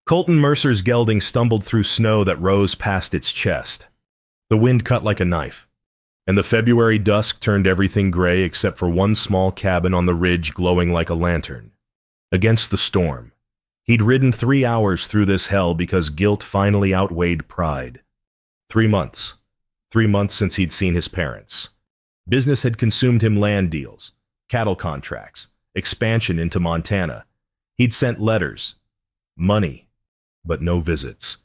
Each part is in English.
Colton Mercer's gelding stumbled through snow that rose past its chest. The wind cut like a knife, and the February dusk turned everything gray except for one small cabin on the ridge glowing like a lantern. Against the storm, he'd ridden 3 hours through this hell because guilt finally outweighed pride. 3 months. 3 months since he'd seen his parents. Business had consumed him: land deals, cattle contracts, expansion into Montana. He'd sent letters, money, but no visits.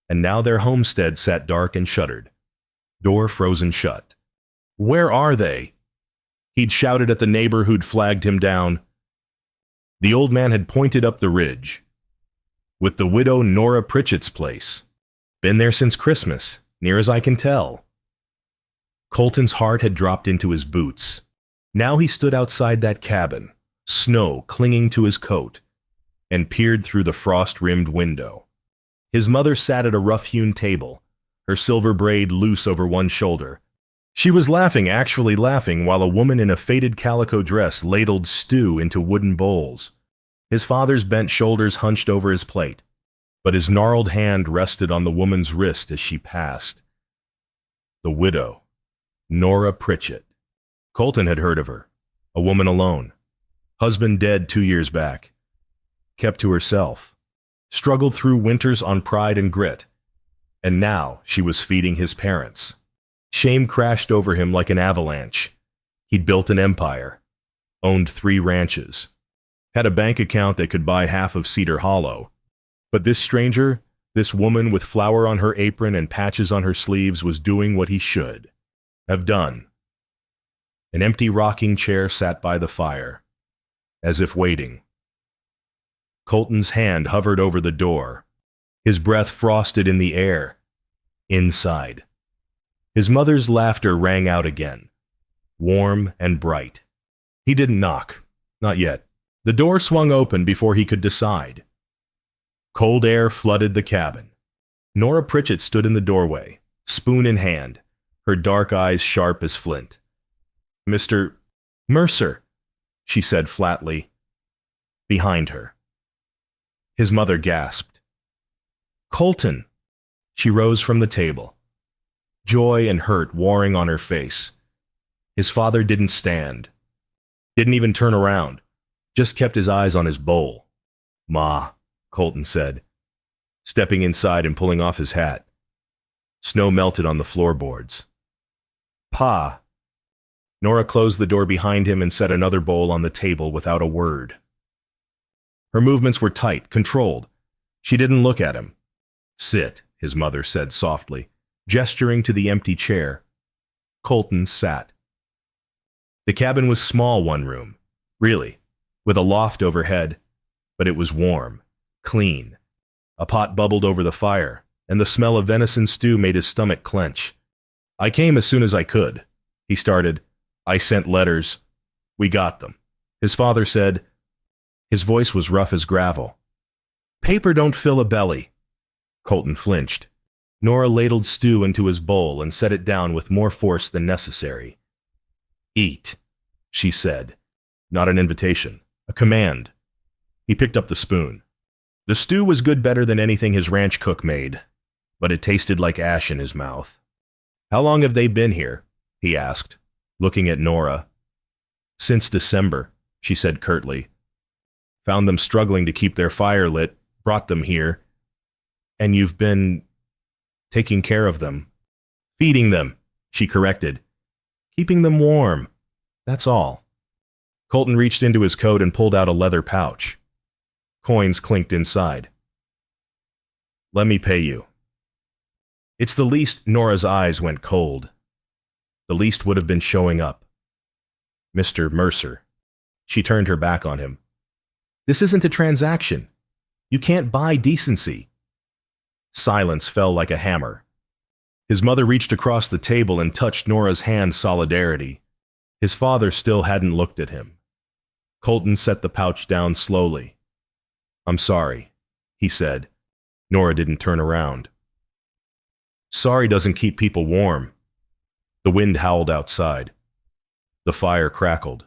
And now their homestead sat dark and shuttered, door frozen shut. Where are they? He'd shouted at the neighbor who'd flagged him down. The old man had pointed up the ridge. With the widow Nora Pritchett's place. Been there since Christmas, near as I can tell. Colton's heart had dropped into his boots. Now he stood outside that cabin, snow clinging to his coat, and peered through the frost-rimmed window. His mother sat at a rough-hewn table, her silver braid loose over one shoulder. She was laughing, actually laughing, while a woman in a faded calico dress ladled stew into wooden bowls. His father's bent shoulders hunched over his plate, but his gnarled hand rested on the woman's wrist as she passed. The widow, Nora Pritchett. Colton had heard of her. A woman alone. Husband dead 2 years back. Kept to herself. Struggled through winters on pride and grit. And now she was feeding his parents. Shame crashed over him like an avalanche. He'd built an empire. Owned 3 ranches. Had a bank account that could buy half of Cedar Hollow. But this stranger, this woman with flour on her apron and patches on her sleeves, was doing what he should have done. An empty rocking chair sat by the fire, as if waiting. Colton's hand hovered over the door, his breath frosted in the air. Inside. His mother's laughter rang out again, warm and bright. He didn't knock, not yet. The door swung open before he could decide. Cold air flooded the cabin. Nora Pritchett stood in the doorway, spoon in hand, her dark eyes sharp as flint. "Mr. Mercer," she said flatly, behind her. His mother gasped. "Colton." She rose from the table, joy and hurt warring on her face. His father didn't stand, didn't even turn around, just kept his eyes on his bowl. "Ma," Colton said, stepping inside and pulling off his hat. Snow melted on the floorboards. "Pa." Nora closed the door behind him and set another bowl on the table without a word. Her movements were tight, controlled. She didn't look at him. "Sit," his mother said softly, gesturing to the empty chair. Colton sat. The cabin was small, one room, really, with a loft overhead, but it was warm, clean. A pot bubbled over the fire, and the smell of venison stew made his stomach clench. "I came as soon as I could," he started. "I sent letters. We got them," his father said. His voice was rough as gravel. "Paper don't fill a belly." Colton flinched. Nora ladled stew into his bowl and set it down with more force than necessary. "Eat," she said. Not an invitation, a command. He picked up the spoon. The stew was good, better than anything his ranch cook made, but it tasted like ash in his mouth. "How long have they been here?" he asked, looking at Nora. "Since December," she said curtly. "Found them struggling to keep their fire lit, brought them here. And you've been taking care of them." "Feeding them," she corrected. "Keeping them warm. That's all." Colton reached into his coat and pulled out a leather pouch. Coins clinked inside. "Let me pay you." It's the least. Nora's eyes went cold. The least would have been showing up. "Mr. Mercer." She turned her back on him. "This isn't a transaction. You can't buy decency." Silence fell like a hammer. His mother reached across the table and touched Nora's hand solidarity. His father still hadn't looked at him. Colton set the pouch down slowly. "I'm sorry," he said. Nora didn't turn around. Sorry doesn't keep people warm. The wind howled outside. The fire crackled.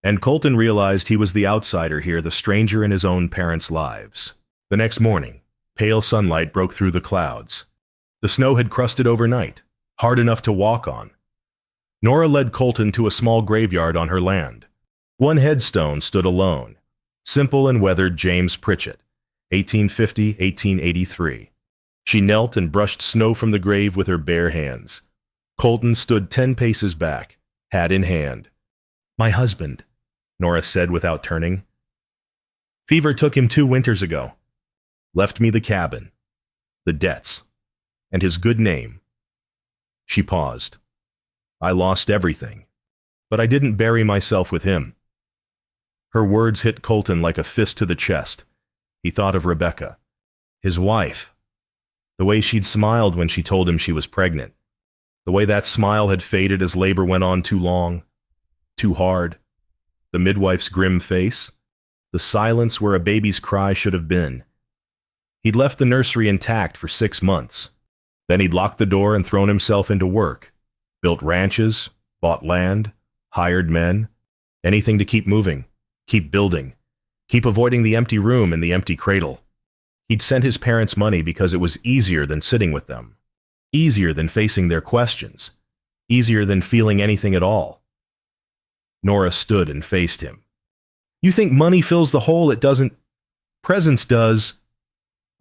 And Colton realized he was the outsider here, the stranger in his own parents' lives. The next morning, Pale sunlight broke through the clouds. The snow had crusted overnight, hard enough to walk on. Nora led Colton to a small graveyard on her land. One headstone stood alone. Simple and weathered James Pritchett, 1850–1883. She knelt and brushed snow from the grave with her bare hands. Colton stood 10 paces back, hat in hand. "My husband," Nora said without turning. "Fever took him 2 winters ago. Left me the cabin, the debts, and his good name." She paused. "I lost everything, but I didn't bury myself with him." Her words hit Colton like a fist to the chest. He thought of Rebecca, his wife, the way she'd smiled when she told him she was pregnant, the way that smile had faded as labor went on too long, too hard, the midwife's grim face, the silence where a baby's cry should have been. He'd left the nursery intact for 6 months. Then he'd locked the door and thrown himself into work, built ranches, bought land, hired men, anything to keep moving, keep building, keep avoiding the empty room and the empty cradle. He'd sent his parents money because it was easier than sitting with them, easier than facing their questions, easier than feeling anything at all. Nora stood and faced him. "You think money fills the hole it doesn't? Presence does."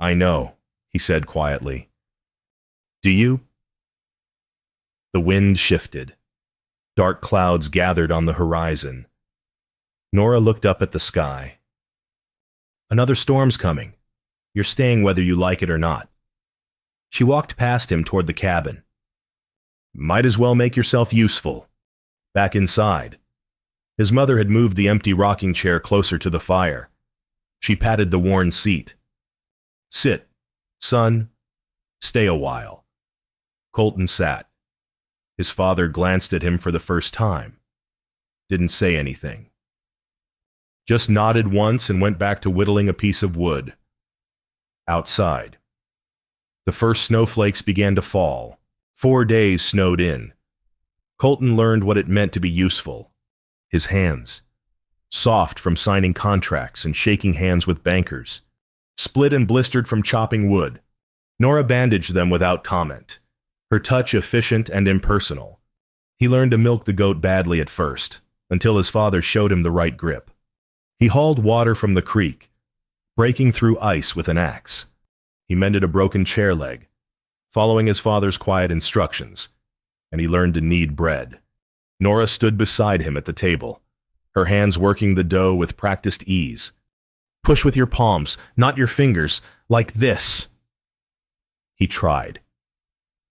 "I know," he said quietly. "Do you?" The wind shifted. Dark clouds gathered on the horizon. Nora looked up at the sky. "Another storm's coming. You're staying whether you like it or not." She walked past him toward the cabin. "Might as well make yourself useful." Back inside. His mother had moved the empty rocking chair closer to the fire. She patted the worn seat. "Sit, son. Stay a while." Colton sat. His father glanced at him for the first time. Didn't say anything. Just nodded once and went back to whittling a piece of wood. Outside. The first snowflakes began to fall. 4 days snowed in. Colton learned what it meant to be useful. His hands. Soft from signing contracts and shaking hands with bankers. Split and blistered from chopping wood. Nora bandaged them without comment. Her touch efficient and impersonal. He learned to milk the goat badly at first, until his father showed him the right grip. He hauled water from the creek, breaking through ice with an axe. He mended a broken chair leg, following his father's quiet instructions, and he learned to knead bread. Nora stood beside him at the table, her hands working the dough with practiced ease. "Push with your palms, not your fingers, like this." He tried.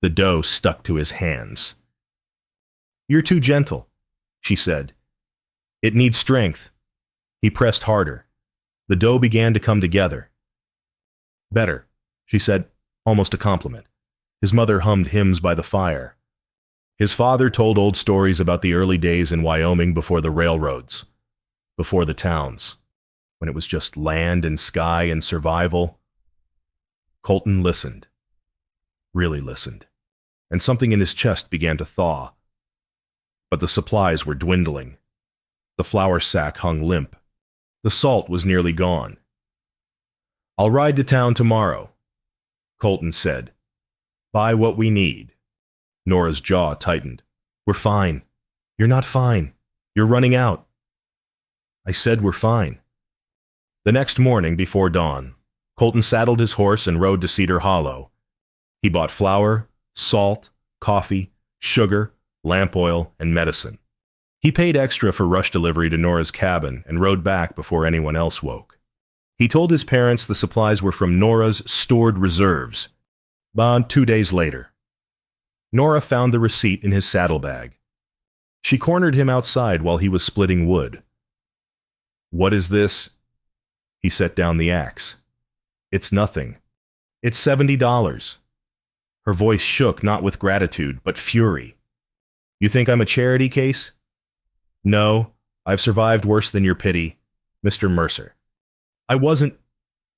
The dough stuck to his hands. "You're too gentle," she said. "It needs strength." He pressed harder. The dough began to come together. "Better," she said, almost a compliment. His mother hummed hymns by the fire. His father told old stories about the early days in Wyoming before the railroads, before the towns, when it was just land and sky and survival. Colton listened. Really listened. And something in his chest began to thaw. But the supplies were dwindling. The flour sack hung limp. The salt was nearly gone. "I'll ride to town tomorrow," Colton said. "Buy what we need." Nora's jaw tightened. "We're fine." "You're not fine. You're running out." "I said we're fine." The next morning before dawn, Colton saddled his horse and rode to Cedar Hollow. He bought flour, salt, coffee, sugar, lamp oil, and medicine. He paid extra for rush delivery to Nora's cabin and rode back before anyone else woke. He told his parents the supplies were from Nora's stored reserves. But 2 days later, Nora found the receipt in his saddlebag. She cornered him outside while he was splitting wood. "What is this?" He set down the axe. "It's nothing. It's $70. Her voice shook not with gratitude, but fury. "You think I'm a charity case?" "No, I've survived worse than your pity, Mr. Mercer." "I wasn't—"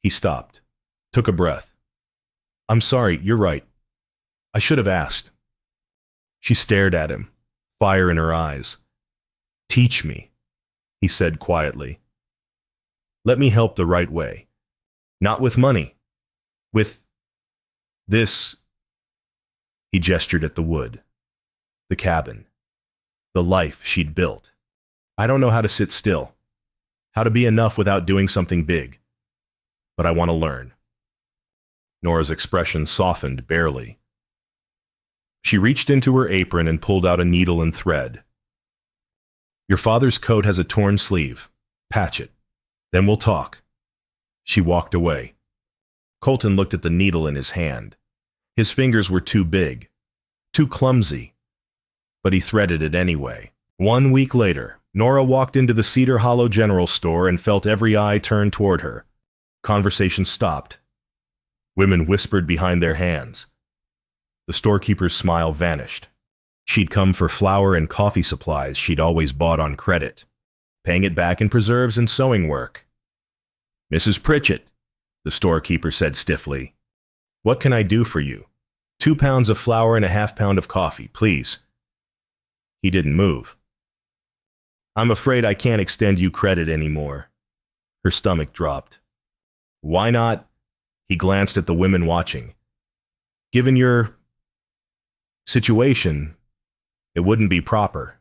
He stopped, took a breath. "I'm sorry, you're right. I should have asked." She stared at him, fire in her eyes. "Teach me," he said quietly. "Let me help the right way. Not with money. With this, he gestured at the wood, the cabin, the life she'd built. I don't know how to sit still, how to be enough without doing something big, but I want to learn. Nora's expression softened barely. She reached into her apron and pulled out a needle and thread. Your father's coat has a torn sleeve. Patch it. Then we'll talk. She walked away. Colton looked at the needle in his hand. His fingers were too big, too clumsy, but he threaded it anyway. 1 week later, Nora walked into the Cedar Hollow General Store and felt every eye turn toward her. Conversation stopped. Women whispered behind their hands. The storekeeper's smile vanished. She'd come for flour and coffee supplies she'd always bought on credit, paying it back in preserves and sewing work. Mrs. Pritchett, the storekeeper said stiffly, what can I do for you? 2 pounds of flour and a half-pound of coffee, please. He didn't move. I'm afraid I can't extend you credit anymore. Her stomach dropped. Why not? He glanced at the women watching. Given your situation, it wouldn't be proper.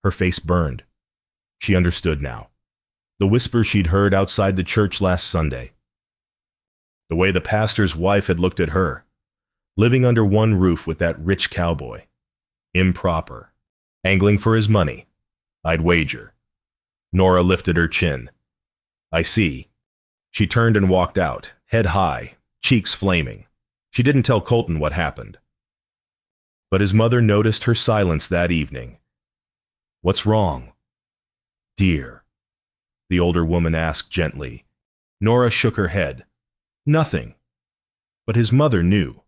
Her face burned. She understood now. The whisper she'd heard outside the church last Sunday. The way the pastor's wife had looked at her, living under one roof with that rich cowboy. Improper. Angling for his money. I'd wager. Nora lifted her chin. I see. She turned and walked out, head high, cheeks flaming. She didn't tell Colton what happened. But his mother noticed her silence that evening. What's wrong? Dear, the older woman asked gently. Nora shook her head. Nothing. But his mother knew.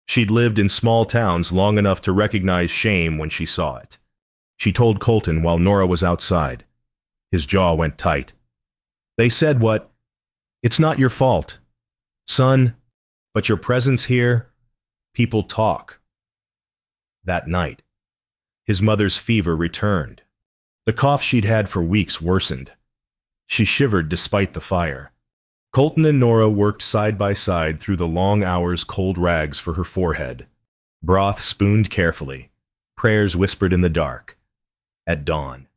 She'd lived in small towns long enough to recognize shame when she saw it. She told Colton while Nora was outside. His jaw went tight. They said what? It's not your fault. Son, but your presence here, people talk. That night, his mother's fever returned. The cough she'd had for weeks worsened. She shivered despite the fire. Colton and Nora worked side by side through the long hours, cold rags for her forehead. Broth spooned carefully. Prayers whispered in the dark. At dawn,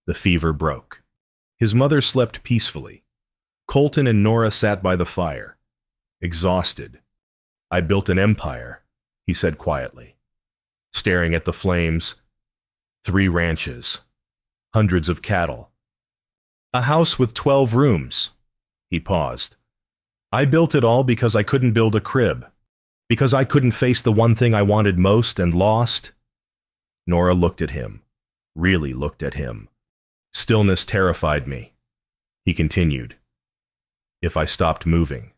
the fever broke. His mother slept peacefully. Colton and Nora sat by the fire, exhausted. I built an empire, he said quietly, staring at the flames. 3 ranches, hundreds of cattle. A house with 12 rooms. He paused. I built it all because I couldn't build a crib, because I couldn't face the one thing I wanted most and lost. Nora looked at him, really looked at him. Stillness terrified me. He continued. If I stopped moving,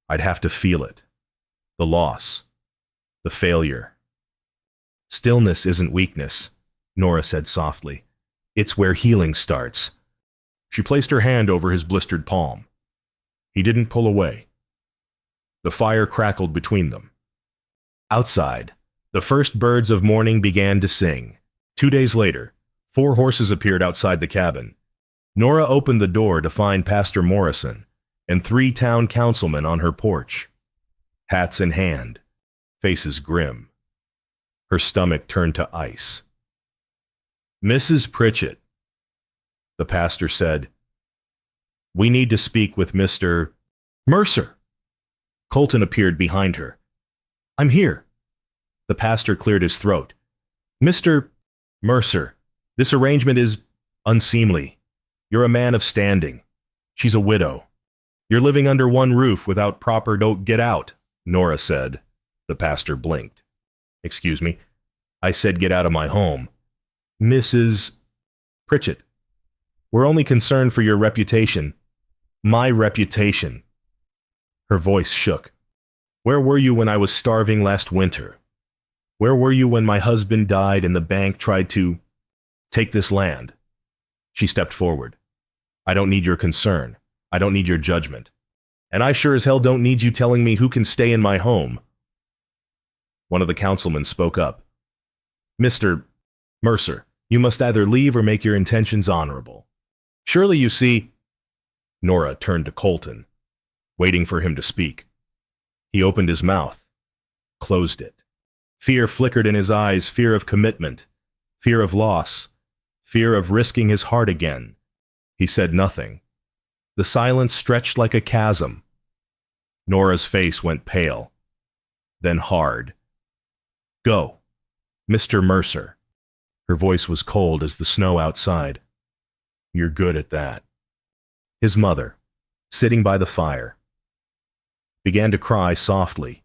I'd have to feel it. The loss, the failure. Stillness isn't weakness, Nora said softly. It's where healing starts. She placed her hand over his blistered palm. He didn't pull away. The fire crackled between them. Outside, the first birds of morning began to sing. 2 days later, 4 horses appeared outside the cabin. Nora opened the door to find Pastor Morrison and 3 town councilmen on her porch. Hats in hand, faces grim. Her stomach turned to ice. Mrs. Pritchett, the pastor said, we need to speak with Mr. Mercer. Colton appeared behind her. I'm here. The pastor cleared his throat. Mr. Mercer, this arrangement is unseemly. You're a man of standing. She's a widow. You're living under one roof without proper don't get out, Nora said. The pastor blinked. Excuse me. I said get out of my home. Mrs. Pritchett, we're only concerned for your reputation. My reputation. Her voice shook. Where were you when I was starving last winter? Where were you when my husband died and the bank tried to take this land? She stepped forward. I don't need your concern. I don't need your judgment. And I sure as hell don't need you telling me who can stay in my home. One of the councilmen spoke up. Mr. Mercer, you must either leave or make your intentions honorable. Surely you see... Nora turned to Colton, waiting for him to speak. He opened his mouth, closed it. Fear flickered in his eyes, fear of commitment, fear of loss, fear of risking his heart again. He said nothing. The silence stretched like a chasm. Nora's face went pale, then hard. "Go, Mr. Mercer." Her voice was cold as the snow outside. "You're good at that." His mother, sitting by the fire, began to cry softly.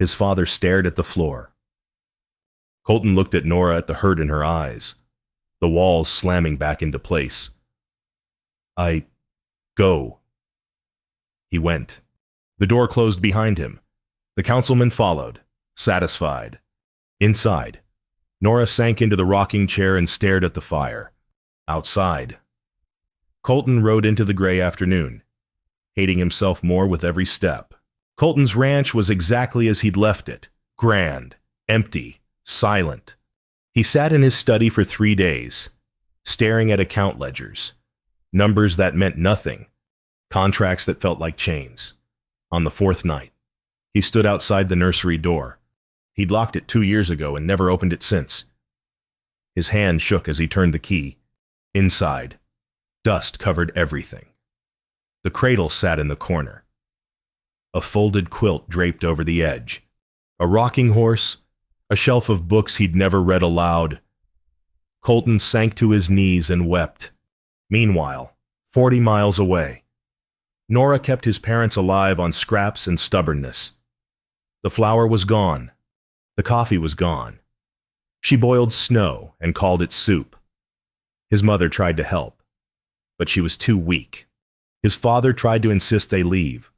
His father stared at the floor. Colton looked at Nora at the hurt in her eyes, the walls slamming back into place. "I go." He went. The door closed behind him. The councilman followed, satisfied. Inside, Nora sank into the rocking chair and stared at the fire. Outside, Colton rode into the gray afternoon, hating himself more with every step. Colton's ranch was exactly as he'd left it, grand, empty, silent. He sat in his study for 3 days, staring at account ledgers, numbers that meant nothing, contracts that felt like chains. On the 4th night, he stood outside the nursery door. He'd locked it 2 years ago and never opened it since. His hand shook as he turned the key. Inside, dust covered everything. The cradle sat in the corner. A folded quilt draped over the edge. A rocking horse, a shelf of books he'd never read aloud. Colton sank to his knees and wept. Meanwhile, 40 miles away, Nora kept his parents alive on scraps and stubbornness. The flour was gone. The coffee was gone. She boiled snow and called it soup. His mother tried to help, but she was too weak. His father tried to insist they leave,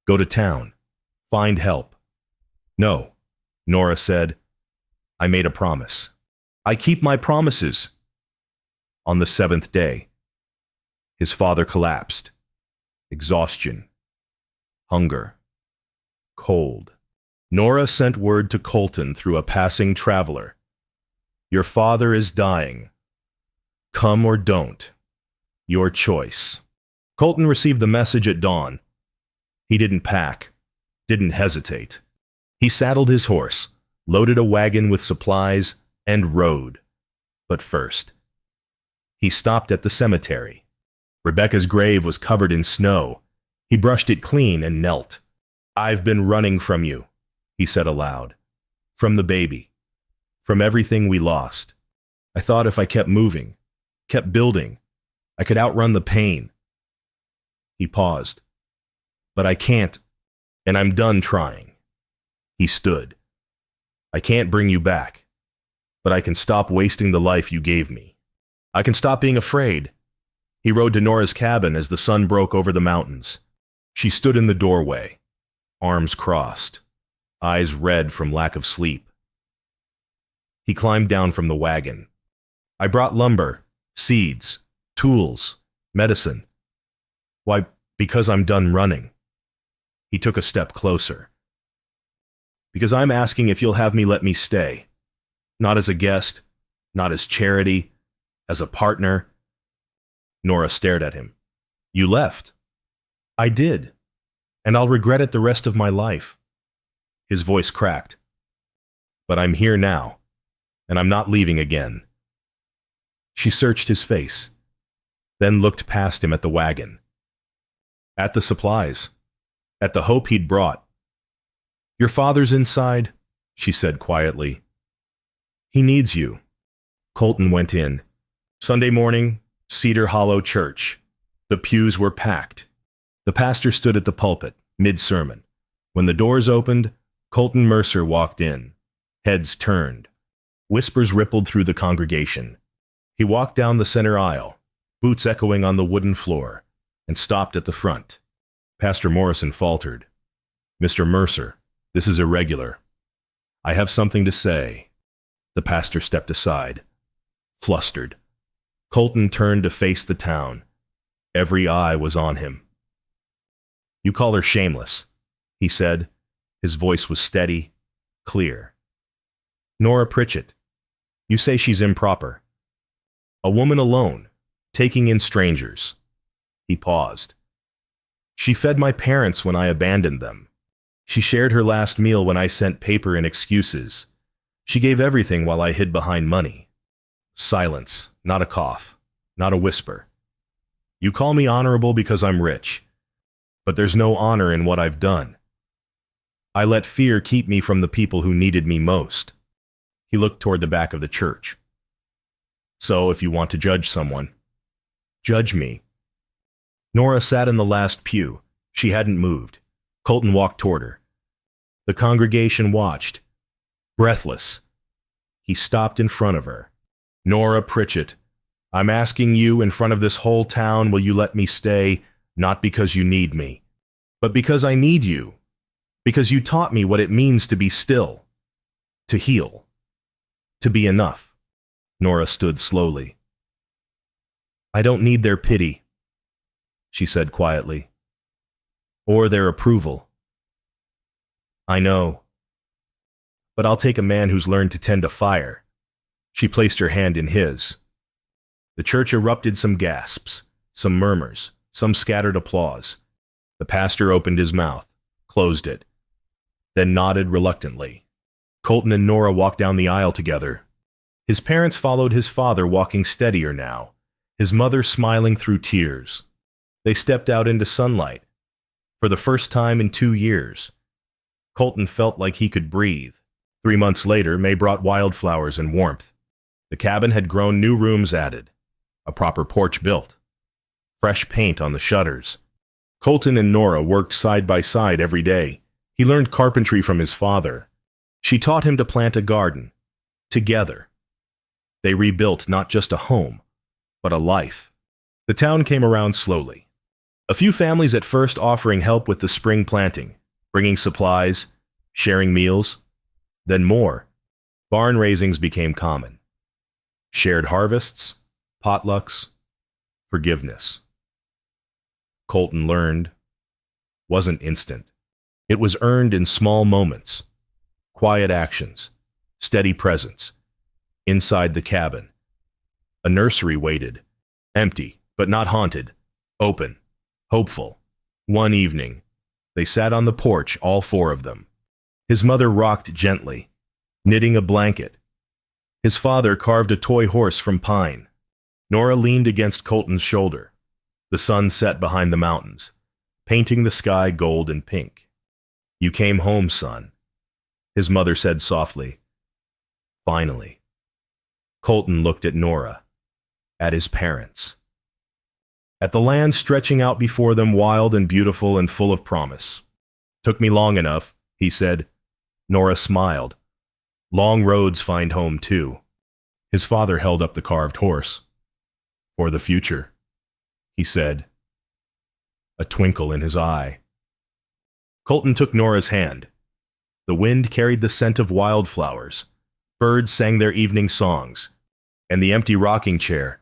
go to town, find help. "No," Nora said. "I made a promise. I keep my promises." On the 7th day, his father collapsed. Exhaustion, hunger, cold. Nora sent word to Colton through a passing traveler. "Your father is dying. Come or don't. Your choice." Colton received the message at dawn. He didn't pack, didn't hesitate. He saddled his horse, loaded a wagon with supplies, and rode. But first, he stopped at the cemetery. Rebecca's grave was covered in snow. He brushed it clean and knelt. "I've been running from you," he said aloud. "From the baby. From everything we lost. I thought if I kept moving, kept building, I could outrun the pain." He paused. "But I can't, and I'm done trying." He stood. "I can't bring you back, but I can stop wasting the life you gave me. I can stop being afraid." He rode to Nora's cabin as the sun broke over the mountains. She stood in the doorway, arms crossed, eyes red from lack of sleep. He climbed down from the wagon. "I brought lumber, seeds, tools, medicine." "Why, because I'm done running." He took a step closer. "Because I'm asking if you'll have me let me stay. Not as a guest, not as charity, as a partner." Nora stared at him. "You left." "I did, and I'll regret it the rest of my life." His voice cracked. "But I'm here now, and I'm not leaving again." She searched his face, then looked past him at the wagon, at the supplies, at the hope he'd brought. "Your father's inside," she said quietly. "He needs you." Colton went in. Sunday morning, Cedar Hollow Church. The pews were packed. The pastor stood at the pulpit, mid-sermon. When the doors opened, Colton Mercer walked in. Heads turned. Whispers rippled through the congregation. He walked down the center aisle, boots echoing on the wooden floor, and stopped at the front. Pastor Morrison faltered. "Mr. Mercer, this is irregular. I have something to say." The pastor stepped aside, flustered. Colton turned to face the town. Every eye was on him. "You call her shameless," he said. His voice was steady, clear. "Nora Pritchett, you say she's improper. A woman alone, taking in strangers." He paused. "She fed my parents when I abandoned them. She shared her last meal when I sent paper and excuses. She gave everything while I hid behind money. Silence, not a cough, not a whisper. You call me honorable because I'm rich, but there's no honor in what I've done. I let fear keep me from the people who needed me most. He looked toward the back of the church. So if you want to judge someone, judge me. Nora sat in the last pew. She hadn't moved. Colton walked toward her. The congregation watched, breathless. He stopped in front of her. Nora Pritchett, I'm asking you in front of this whole town, will you let me stay, not because you need me, but because I need you, because you taught me what it means to be still, to heal, to be enough. Nora stood slowly. I don't need their pity, she said quietly, or their approval. I know, but I'll take a man who's learned to tend a fire. She placed her hand in his. The church erupted, some gasps, some murmurs, some scattered applause. The pastor opened his mouth, closed it, then nodded reluctantly. Colton and Nora walked down the aisle together. His parents followed his father, walking steadier now, his mother smiling through tears. They stepped out into sunlight. For the first time in 2 years, Colton felt like he could breathe. 3 months later, May brought wildflowers and warmth. The cabin had grown, new rooms added, a proper porch built, fresh paint on the shutters. Colton and Nora worked side by side every day. He learned carpentry from his father. She taught him to plant a garden. Together, they rebuilt not just a home, but a life. The town came around slowly. A few families at first offering help with the spring planting, bringing supplies, sharing meals. Then more. Barn raisings became common. Shared harvests, potlucks, forgiveness. Colton learned wasn't instant. It was earned in small moments, quiet actions, steady presence. Inside the cabin, a nursery waited, empty, but not haunted, open, hopeful. One evening, they sat on the porch, all 4 of them. His mother rocked gently, knitting a blanket. His father carved a toy horse from pine. Nora leaned against Colton's shoulder. The sun set behind the mountains, painting the sky gold and pink. You came home, son, his mother said softly. Finally. Colton looked at Nora, at his parents, at the land stretching out before them, wild and beautiful and full of promise. Took me long enough, he said. Nora smiled. Long roads find home too. His father held up the carved horse. For the future, he said, a twinkle in his eye. Colton took Nora's hand. The wind carried the scent of wildflowers. Birds sang their evening songs. And the empty rocking chair,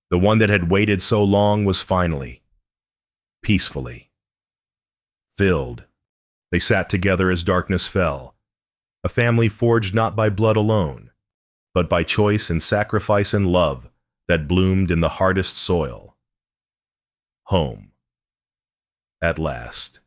the one that had waited so long, was finally, peacefully, filled. They sat together as darkness fell, a family forged not by blood alone, but by choice and sacrifice and love that bloomed in the hardest soil. Home, at last.